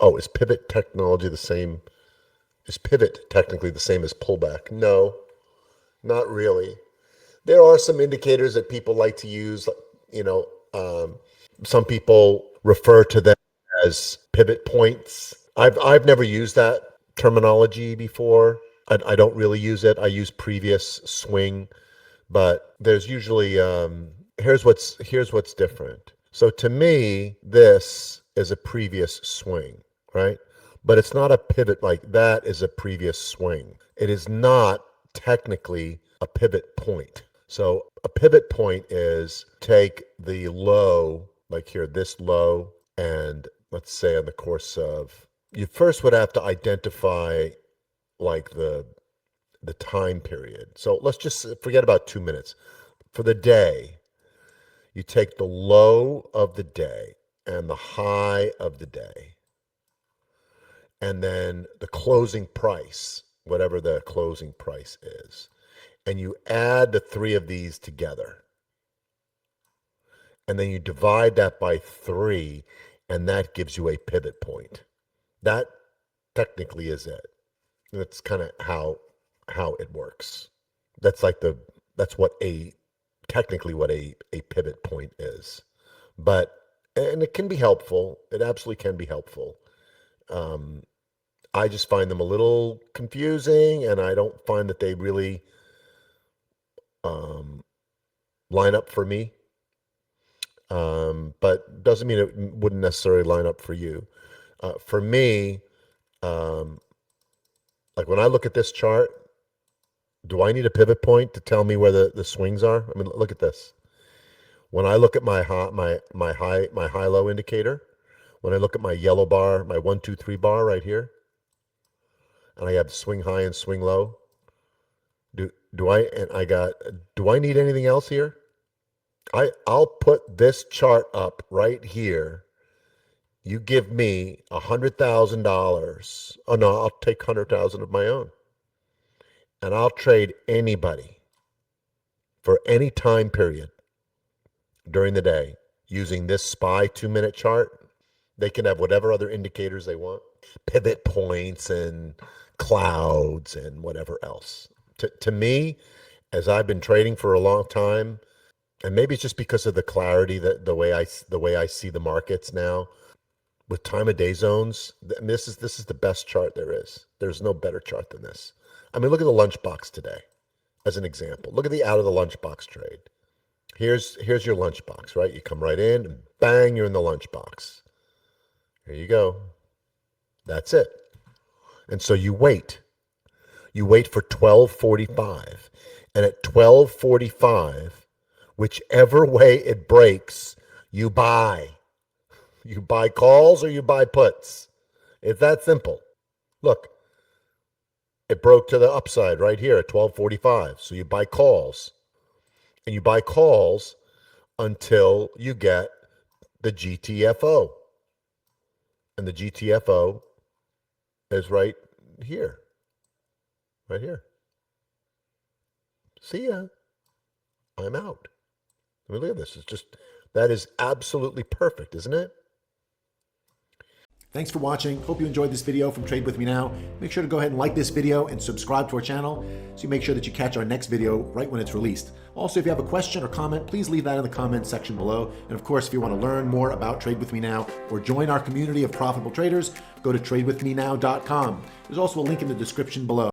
oh, is pivot technology the same? Is pivot technically the same as pullback? No, not really. There are some indicators that people like to use. You know, some people refer to them as pivot points. I've never used that terminology before. I don't really use it. I use previous swing, but there's usually here's what's different. So to me, this is a previous swing, right? But it's not a pivot like that is a previous swing. It is not technically a pivot point. So a pivot point is take the low, like here, this low, and let's say in the course of, you first would have to identify like the time period. So let's just forget about 2 minutes. For the day, you take the low of the day and the high of the day, and then the closing price, whatever the closing price is, and you add the three of these together. And then you divide that by 3, and that gives you a pivot point. That technically is it. That's kind of how it works. That's what technically what a pivot point is. And it can be helpful. It absolutely can be helpful. I just find them a little confusing, and I don't find that they really line up for me. But doesn't mean it wouldn't necessarily line up for you. For me, like when I look at this chart, do I need a pivot point to tell me where the swings are? I mean, look at this. When I look at my high low indicator, when I look at my yellow bar, my 1, 2, 3 bar right here, and I have swing high and swing low. Do I need anything else here? I'll put this chart up right here. You give me $100,000. Oh no, I'll take 100,000 of my own, and I'll trade anybody for any time period during the day using this SPY 2-minute chart. They can have whatever other indicators they want, pivot points and clouds and whatever else. To me, as I've been trading for a long time, and maybe it's just because of the clarity, that the way I see the markets now with time of day zones, this is the best chart there is. There's no better chart than this. I mean, look at the lunchbox today as an example. Look at the out of the lunchbox trade. Here's your lunchbox, right? You come right in and bang, you're in the lunchbox. Here you go. That's it. And so you wait. You wait for 12:45. And at 12:45, whichever way it breaks, you buy. You buy calls or you buy puts. It's that simple. Look, it broke to the upside right here at 12:45. So you buy calls. And you buy calls until you get the GTFO. And the GTFO is right here. Right here. See ya. I'm out. I mean, look at this. That is absolutely perfect, isn't it? Thanks for watching. Hope you enjoyed this video from Trade With Me Now. Make sure to go ahead and like this video and subscribe to our channel so you make sure that you catch our next video right when it's released. Also, if you have a question or comment, please leave that in the comments section below. And of course, if you want to learn more about Trade With Me Now or join our community of profitable traders, go to tradewithmenow.com. There's also a link in the description below.